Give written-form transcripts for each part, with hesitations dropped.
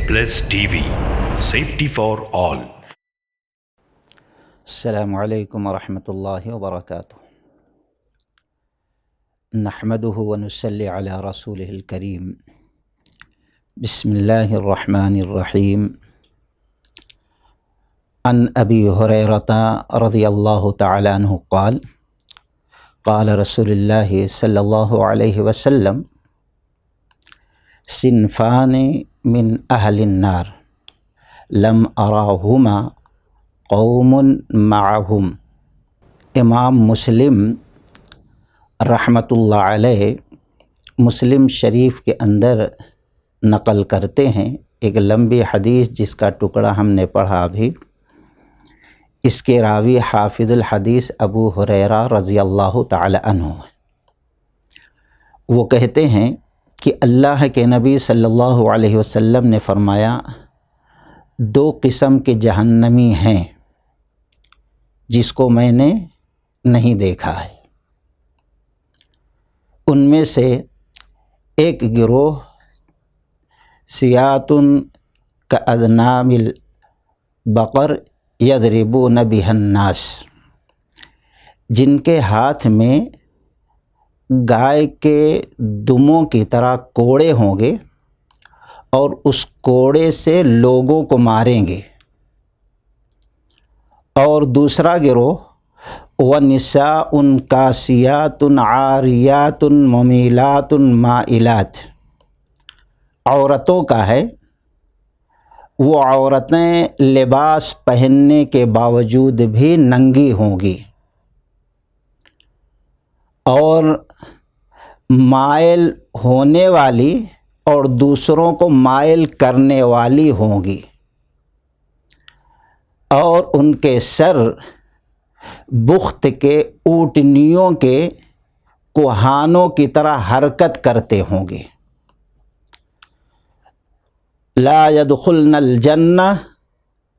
Plus TV, safety for all. السلام علیکم ورحمۃ اللہ وبرکاتہ۔ نحمده ونصلی علی رسوله الکریم۔ بسم اللہ الرحمن الرحیم۔ عن ابی ہریرۃ رضی اللہ تعالی عنہ قال قال رسول اللہ صلی اللہ علیہ وسلم صنفان من اہل النار لم اراہما قوم معہم۔ امام مسلم رحمۃ اللہ علیہ مسلم شریف کے اندر نقل کرتے ہیں ایک لمبی حدیث جس کا ٹکڑا ہم نے پڑھا ابھی۔ اس کے راوی حافظ الحدیث ابو ہریرہ رضی اللہ تعالی عنہ۔ وہ کہتے ہیں کہ اللہ کے نبی صلی اللہ علیہ وسلم نے فرمایا، دو قسم کے جہنمی ہیں جس کو میں نے نہیں دیکھا ہے۔ ان میں سے ایک گروہ سیاتن کاذناب البقر یضربون بها الناس، جن کے ہاتھ میں گائے کے دموں کی طرح کوڑے ہوں گے اور اس کوڑے سے لوگوں کو ماریں گے۔ اور دوسرا گروہ وَنِسَاءٌ كَاسِيَاتٌ عَارِيَاتٌ مُمِيلَاتٌ مَائِلَاتٌ، عورتوں کا ہے۔ وہ عورتیں لباس پہننے کے باوجود بھی ننگی ہوں گی اور مائل ہونے والی اور دوسروں کو مائل کرنے والی ہوں گی، اور ان کے سر بخت کے اونٹنیوں کے کوہانوں کی طرح حرکت کرتے ہوں گے۔ لا يدخلن الجنہ،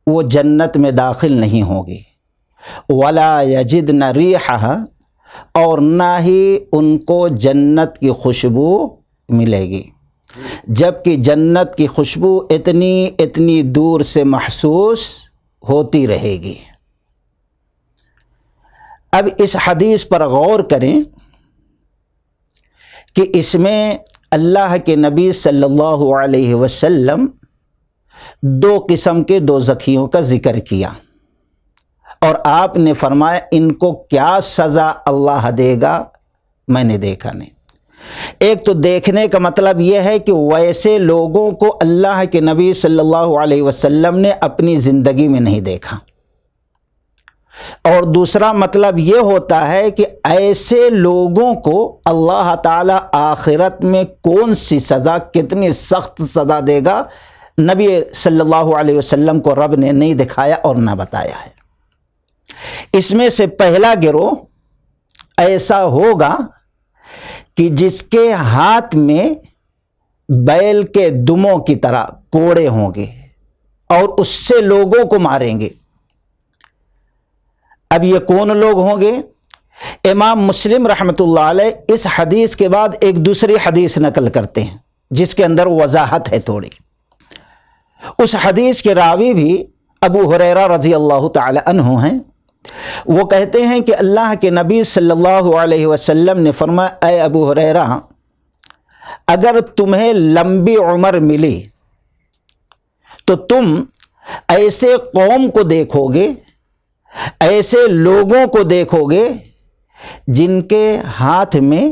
وہ جنت میں داخل نہیں ہوں گی۔ ولا یجدن ریحہا، اور نہ ہی ان کو جنت کی خوشبو ملے گی، جبکہ جنت کی خوشبو اتنی دور سے محسوس ہوتی رہے گی۔ اب اس حدیث پر غور کریں کہ اس میں اللہ کے نبی صلی اللہ علیہ وسلم دو قسم کے دوزخیوں کا ذکر کیا، اور آپ نے فرمایا ان کو کیا سزا اللہ دے گا میں نے دیکھا نہیں۔ ایک تو دیکھنے کا مطلب یہ ہے کہ ویسے لوگوں کو اللہ کے نبی صلی اللہ علیہ وسلم نے اپنی زندگی میں نہیں دیکھا، اور دوسرا مطلب یہ ہوتا ہے کہ ایسے لوگوں کو اللہ تعالی آخرت میں کون سی سزا، کتنی سخت سزا دے گا، نبی صلی اللہ علیہ وسلم کو رب نے نہیں دکھایا اور نہ بتایا ہے۔ اس میں سے پہلا گروہ ایسا ہوگا کہ جس کے ہاتھ میں بیل کے دموں کی طرح کوڑے ہوں گے اور اس سے لوگوں کو ماریں گے۔ اب یہ کون لوگ ہوں گے؟ امام مسلم رحمۃ اللہ علیہ اس حدیث کے بعد ایک دوسری حدیث نقل کرتے ہیں جس کے اندر وضاحت ہے تھوڑی۔ اس حدیث کے راوی بھی ابو ہریرہ رضی اللہ تعالی عنہ ہیں۔ وہ کہتے ہیں کہ اللہ کے نبی صلی اللہ علیہ وسلم نے فرمایا، اے ابو ہریرہ، اگر تمہیں لمبی عمر ملی تو تم ایسے قوم کو دیکھو گے، ایسے لوگوں کو دیکھو گے جن کے ہاتھ میں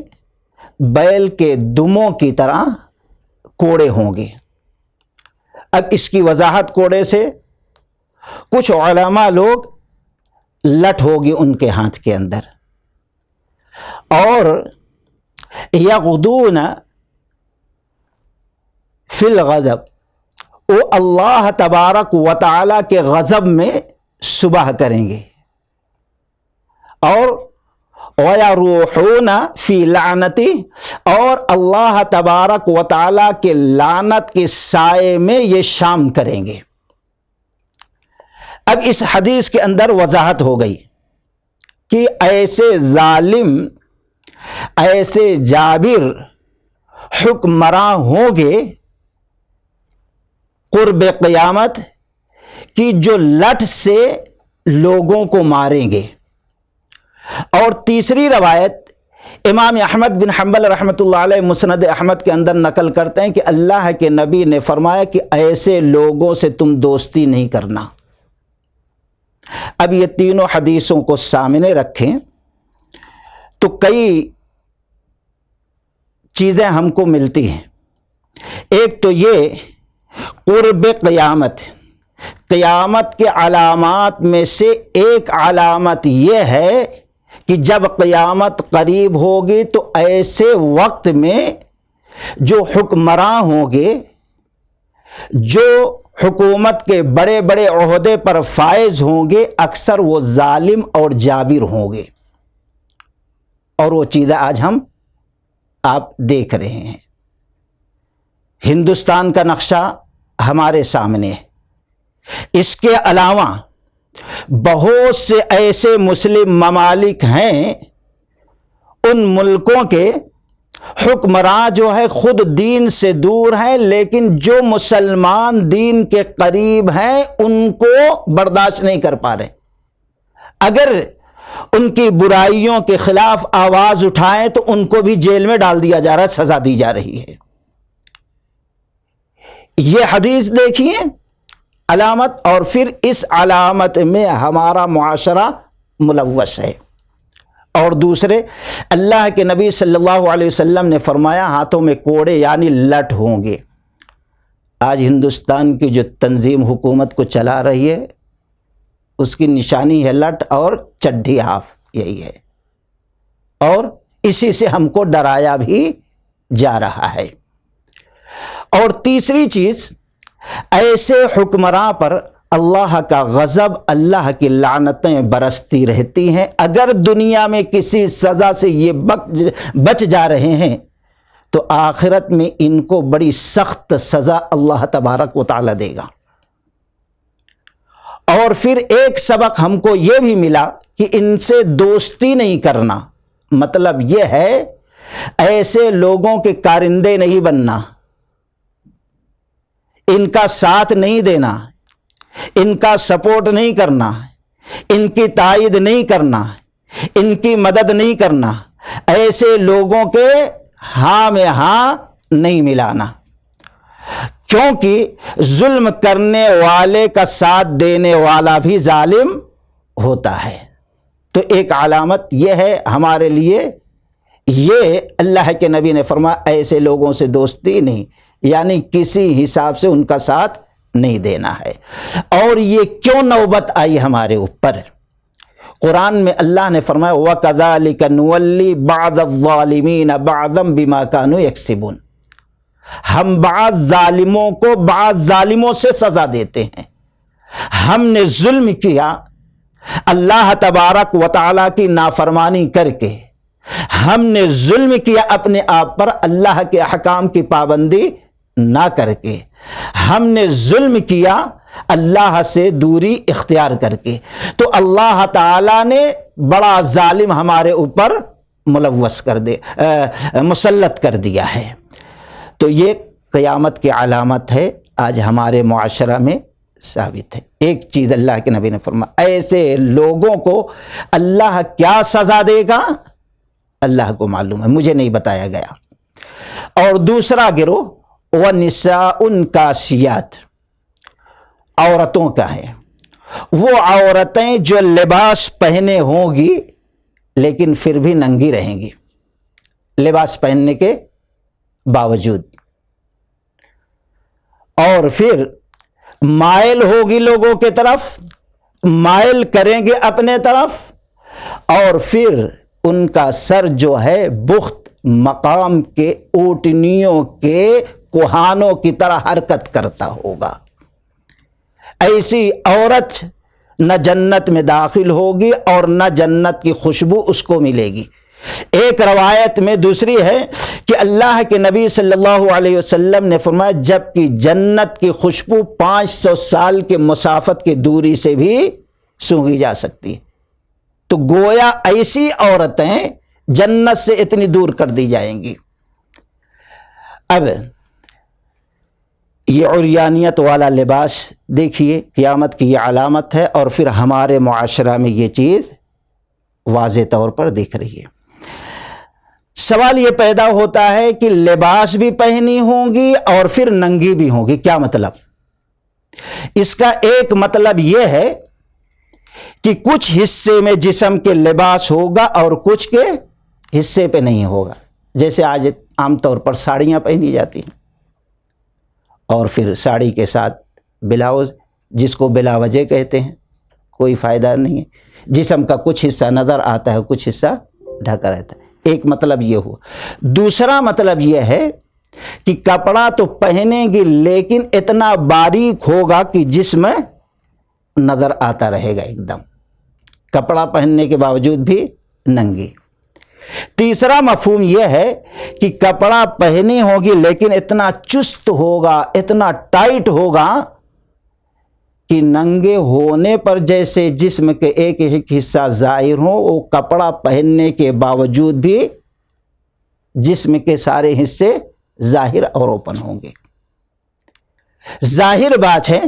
بیل کے دموں کی طرح کوڑے ہوں گے۔ اب اس کی وضاحت کوڑے سے، کچھ علماء لوگ لٹ ہوگی ان کے ہاتھ کے اندر، اور یغدون فی الغضب، وہ اللہ تبارک و تعالی کے غضب میں صبح کریں گے، اور وَيَرُوحُونَ فِي لَعْنَتِهِ، اور اللہ تبارک و تعالی کے لعنت کے سائے میں یہ شام کریں گے۔ اب اس حدیث کے اندر وضاحت ہو گئی کہ ایسے ظالم، ایسے جابر حکمراں ہوں گے قرب قیامت کی جو لٹ سے لوگوں کو ماریں گے. اور تیسری روایت امام احمد بن حنبل رحمۃ اللہ علیہ مسند احمد کے اندر نقل کرتے ہیں کہ اللہ کے نبی نے فرمایا کہ ایسے لوگوں سے تم دوستی نہیں کرنا. اب یہ تینوں حدیثوں کو سامنے رکھیں تو کئی چیزیں ہم کو ملتی ہیں. ایک تو یہ قرب قیامت، قیامت کے علامات میں سے ایک علامت یہ ہے کہ جب قیامت قریب ہوگی تو ایسے وقت میں جو حکمراں ہوں گے، جو حکومت کے بڑے بڑے عہدے پر فائز ہوں گے، اکثر وہ ظالم اور جابر ہوں گے. اور وہ چیزیں آج ہم آپ دیکھ رہے ہیں. ہندوستان کا نقشہ ہمارے سامنے ہے. اس کے علاوہ بہت سے ایسے مسلم ممالک ہیں، ان ملکوں کے حکمراں جو ہے خود دین سے دور ہیں، لیکن جو مسلمان دین کے قریب ہیں ان کو برداشت نہیں کر پا رہے. اگر ان کی برائیوں کے خلاف آواز اٹھائیں تو ان کو بھی جیل میں ڈال دیا جا رہا ہے، سزا دی جا رہی ہے. یہ حدیث دیکھیے علامت، اور پھر اس علامت میں ہمارا معاشرہ ملوث ہے. اور دوسرے، اللہ کے نبی صلی اللہ علیہ وسلم نے فرمایا ہاتھوں میں کوڑے یعنی لٹ ہوں گے. آج ہندوستان کی جو تنظیم حکومت کو چلا رہی ہے اس کی نشانی ہے لٹ اور چڈھی ہاف، یہی ہے. اور اسی سے ہم کو ڈرایا بھی جا رہا ہے. اور تیسری چیز، ایسے حکمراں پر اللہ کا غضب، اللہ کی لعنتیں برستی رہتی ہیں. اگر دنیا میں کسی سزا سے یہ بچ جا رہے ہیں تو آخرت میں ان کو بڑی سخت سزا اللہ تبارک و تعالی دے گا. اور پھر ایک سبق ہم کو یہ بھی ملا کہ ان سے دوستی نہیں کرنا. مطلب یہ ہے ایسے لوگوں کے کارندے نہیں بننا، ان کا ساتھ نہیں دینا، ان کا سپورٹ نہیں کرنا، ان کی تائید نہیں کرنا، ان کی مدد نہیں کرنا، ایسے لوگوں کے ہاں میں ہاں نہیں ملانا. کیونکہ ظلم کرنے والے کا ساتھ دینے والا بھی ظالم ہوتا ہے. تو ایک علامت یہ ہے ہمارے لیے، یہ اللہ کے نبی نے فرمایا ایسے لوگوں سے دوستی نہیں، یعنی کسی حساب سے ان کا ساتھ نہیں دینا ہے. اور یہ کیوں نوبت آئی ہمارے اوپر؟ قرآن میں اللہ نے فرمایا وَكَذَلِكَ نُوَلِّي بَعْضَ الظَّالِمِينَ بَعْضًا بِمَا كَانُوا يَكْسِبُونَ. ہم بعض ظالموں کو بعض ظالموں سے سزا دیتے ہیں. ہم نے ظلم کیا، اللہ تبارک و تعالیٰ کی نافرمانی کر کے، ہم نے ظلم کیا اپنے آپ پر اللہ کے احکام کی پابندی نہ کر کے، ہم نے ظلم کیا اللہ سے دوری اختیار کر کے، تو اللہ تعالیٰ نے بڑا ظالم ہمارے اوپر مسلط کر دیا ہے. تو یہ قیامت کی علامت ہے، آج ہمارے معاشرہ میں ثابت ہے. ایک چیز اللہ کے نبی نے فرمایا ایسے لوگوں کو اللہ کیا سزا دے گا اللہ کو معلوم ہے، مجھے نہیں بتایا گیا. اور دوسرا گروہ وَنِسَاءٌ کاسیات، عورتوں کا ہے. وہ عورتیں جو لباس پہنے ہوں گی لیکن پھر بھی ننگی رہیں گی لباس پہننے کے باوجود، اور پھر مائل ہوگی لوگوں کے طرف، مائل کریں گے اپنے طرف، اور پھر ان کا سر جو ہے بخت مقام کے اونٹنیوں کے کوہانوں کی طرح حرکت کرتا ہوگا. ایسی عورت نہ جنت میں داخل ہوگی اور نہ جنت کی خوشبو اس کو ملے گی. ایک روایت میں دوسری ہے کہ اللہ کے نبی صلی اللہ علیہ وسلم نے فرمایا جب کہ جنت کی خوشبو 500 سال کے مسافت کی دوری سے بھی سونگھی جا سکتی ہے. تو گویا ایسی عورتیں جنت سے اتنی دور کر دی جائیں گی. اب یہ عریانیت والا لباس دیکھیے قیامت کی یہ علامت ہے، اور پھر ہمارے معاشرہ میں یہ چیز واضح طور پر دکھ رہی ہے۔ سوال یہ پیدا ہوتا ہے کہ لباس بھی پہنی ہوں گی اور پھر ننگی بھی ہوں گی، کیا مطلب؟ اس کا ایک مطلب یہ ہے کہ کچھ حصے میں جسم کے لباس ہوگا اور کچھ کے حصے پہ نہیں ہوگا، جیسے آج عام طور پر ساڑیاں پہنی جاتی ہیں اور پھر ساڑی کے ساتھ بلاؤز، جس کو بلا وجہ کہتے ہیں، کوئی فائدہ نہیں ہے، جسم کا کچھ حصہ نظر آتا ہے کچھ حصہ ڈھکا رہتا ہے۔ ایک مطلب یہ ہوا۔ دوسرا مطلب یہ ہے کہ کپڑا تو پہنیں گی لیکن اتنا باریک ہوگا کہ جسم نظر آتا رہے گا ایک دم، کپڑا پہننے کے باوجود بھی ننگی۔ تیسرا مفہوم یہ ہے کہ کپڑا پہنی ہوگی لیکن اتنا چست ہوگا، اتنا ٹائٹ ہوگا کہ ننگے ہونے پر جیسے جسم کے ایک ایک حصہ ظاہر ہو، وہ کپڑا پہننے کے باوجود بھی جسم کے سارے حصے ظاہر اور اوپن ہوں گے۔ ظاہر بات ہے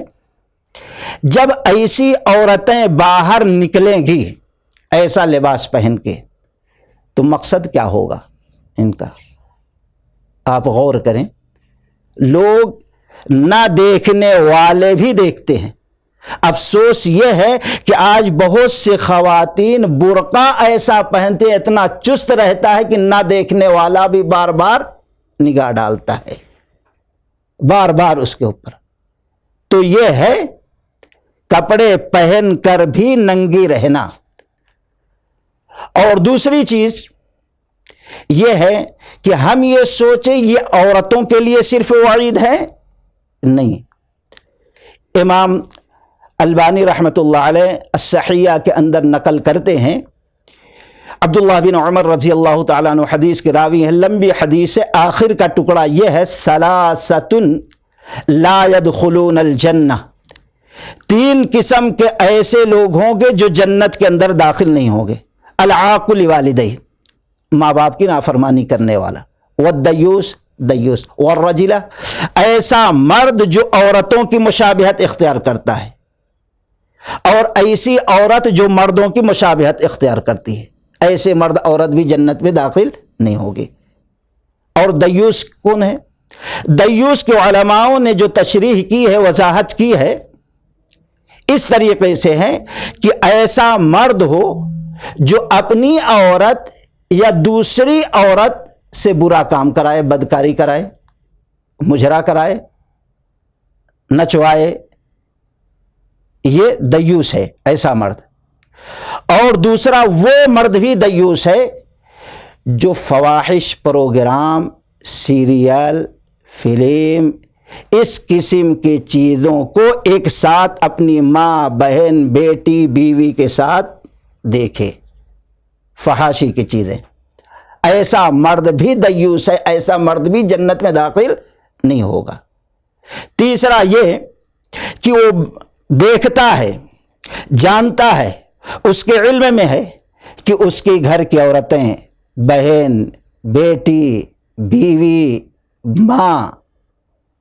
جب ایسی عورتیں باہر نکلیں گی ایسا لباس پہن کے تو مقصد کیا ہوگا ان کا؟ آپ غور کریں، لوگ نہ دیکھنے والے بھی دیکھتے ہیں۔ افسوس یہ ہے کہ آج بہت سی خواتین برقع ایسا پہنتے، اتنا چست رہتا ہے کہ نہ دیکھنے والا بھی بار بار نگاہ ڈالتا ہے، بار بار اس کے اوپر۔ تو یہ ہے کپڑے پہن کر بھی ننگی رہنا۔ اور دوسری چیز یہ ہے کہ ہم یہ سوچیں یہ عورتوں کے لیے صرف وعید ہے، نہیں۔ امام البانی رحمۃ اللہ علیہ الصحیحہ کے اندر نقل کرتے ہیں، عبداللہ بن عمر رضی اللہ تعالیٰ عنہ حدیث کے راوی ہیں، لمبی حدیث ہے، آخر کا ٹکڑا یہ ہے، ثلاثۃ لا يدخلون الجنہ، تین قسم کے ایسے لوگ ہوں گے جو جنت کے اندر داخل نہیں ہوں گے۔ العاق لوالدیہ، ماں باپ کی نافرمانی کرنے والا، والدیوس، دیوس، والرجلہ، ایسا مرد جو عورتوں کی مشابہت اختیار کرتا ہے، اور ایسی عورت جو مردوں کی مشابہت اختیار کرتی ہے، ایسے مرد عورت بھی جنت میں داخل نہیں ہوگی۔ اور دیوس کون ہے؟ دیوس کے علماؤں نے جو تشریح کی ہے، وضاحت کی ہے، اس طریقے سے ہے کہ ایسا مرد ہو جو اپنی عورت یا دوسری عورت سے برا کام کرائے، بدکاری کرائے، مجرا کرائے، نچوائے، یہ دیوس ہے، ایسا مرد۔ اور دوسرا وہ مرد بھی دیوس ہے جو فواحش پروگرام، سیریل، فلم، اس قسم کی چیزوں کو ایک ساتھ اپنی ماں، بہن، بیٹی، بیوی کے ساتھ دیکھے، فحاشی کی چیزیں، ایسا مرد بھی دیوس ہے، ایسا مرد بھی جنت میں داخل نہیں ہوگا۔ تیسرا یہ کہ وہ دیکھتا ہے، جانتا ہے، اس کے علم میں ہے کہ اس کے گھر کی عورتیں، بہن، بیٹی، بیوی، ماں،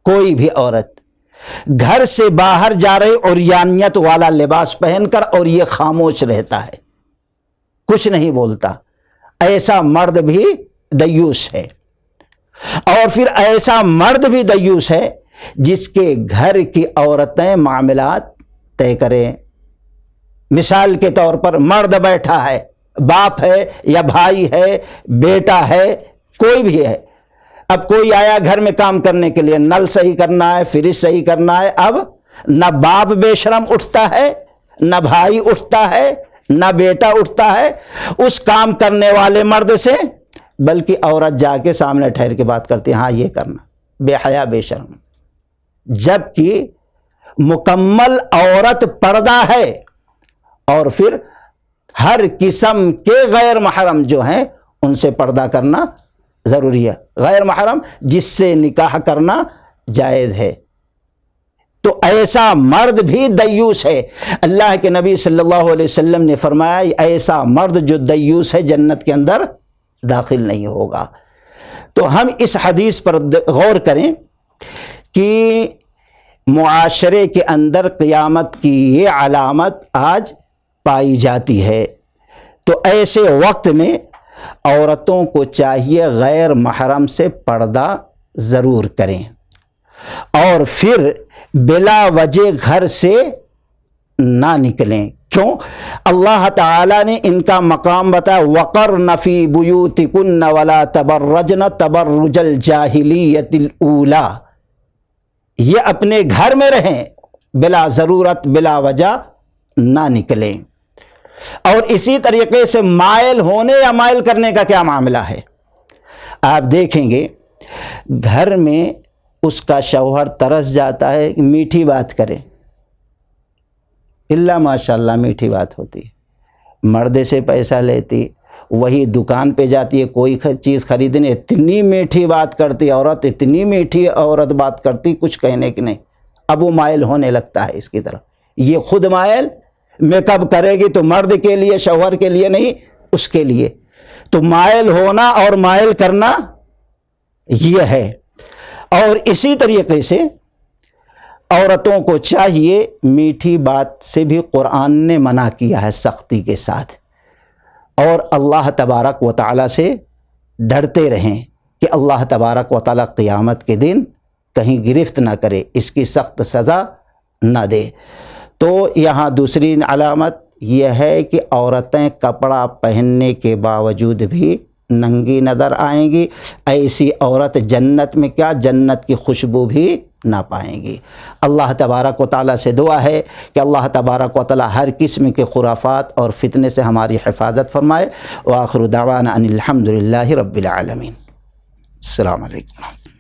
کوئی بھی عورت گھر سے باہر جا رہی عریانیت والا لباس پہن کر، اور یہ خاموش رہتا ہے، کچھ نہیں بولتا، ایسا مرد بھی دیوس ہے۔ اور پھر ایسا مرد بھی دیوس ہے جس کے گھر کی عورتیں معاملات طے کریں۔ مثال کے طور پر مرد بیٹھا ہے، باپ ہے یا بھائی ہے، بیٹا ہے، کوئی بھی ہے، اب کوئی آیا گھر میں کام کرنے کے لیے، نل صحیح کرنا ہے، فریج صحیح کرنا ہے، اب نہ باپ بے شرم اٹھتا ہے، نہ بھائی اٹھتا ہے، نہ بیٹا اٹھتا ہے اس کام کرنے والے مرد سے، بلکہ عورت جا کے سامنے ٹھہر کے بات کرتی ہے، ہاں یہ کرنا، بے حیا بے شرم۔ جبکہ مکمل عورت پردہ ہے، اور پھر ہر قسم کے غیر محرم جو ہیں ان سے پردہ کرنا ضروری ہے، غیر محرم جس سے نکاح کرنا جائز ہے۔ تو ایسا مرد بھی دیوس ہے۔ اللہ کے نبی صلی اللہ علیہ وسلم نے فرمایا ایسا مرد جو دیوس ہے جنت کے اندر داخل نہیں ہوگا۔ تو ہم اس حدیث پر غور کریں کہ معاشرے کے اندر قیامت کی یہ علامت آج پائی جاتی ہے۔ تو ایسے وقت میں عورتوں کو چاہیے غیر محرم سے پردہ ضرور کریں، اور پھر بلا وجہ گھر سے نہ نکلیں۔ کیوں؟ اللہ تعالیٰ نے ان کا مقام بتایا، وَقَرْنَ فِي بُيُوتِكُنَّ وَلَا تَبَرَّجْنَ تَبَرُّجَ الْجَاهِلِيَّةِ الْأُولَى، یہ اپنے گھر میں رہیں، بلا ضرورت بلا وجہ نہ نکلیں۔ اور اسی طریقے سے مائل ہونے یا مائل کرنے کا کیا معاملہ ہے؟ آپ دیکھیں گے گھر میں اس کا شوہر ترس جاتا ہے کہ میٹھی بات کرے، اللہ ماشاء اللہ میٹھی بات ہوتی ہے، مردے سے پیسہ لیتی، وہی دکان پہ جاتی ہے کوئی چیز خریدنے، اتنی میٹھی بات کرتی عورت، اتنی میٹھی عورت بات کرتی کچھ کہنے کی نہیں، اب وہ مائل ہونے لگتا ہے اس کی طرف۔ یہ خود مائل میک اپ کرے گی تو مرد کے لیے، شوہر کے لیے نہیں، اس کے لیے۔ تو مائل ہونا اور مائل کرنا یہ ہے۔ اور اسی طریقے سے عورتوں کو چاہیے، میٹھی بات سے بھی قرآن نے منع کیا ہے سختی کے ساتھ، اور اللہ تبارک و تعالیٰ سے ڈرتے رہیں کہ اللہ تبارک و تعالیٰ قیامت کے دن کہیں گرفت نہ کرے، اس کی سخت سزا نہ دے۔ تو یہاں دوسری علامت یہ ہے کہ عورتیں کپڑا پہننے کے باوجود بھی ننگی نظر آئیں گی، ایسی عورت جنت میں کیا، جنت کی خوشبو بھی نہ پائیں گی۔ اللہ تبارک و تعالیٰ سے دعا ہے کہ اللہ تبارک و تعالیٰ ہر قسم کے خرافات اور فتنے سے ہماری حفاظت فرمائے۔ وآخر دعوانا ان الحمد للہ رب العالمین۔ السلام علیکم۔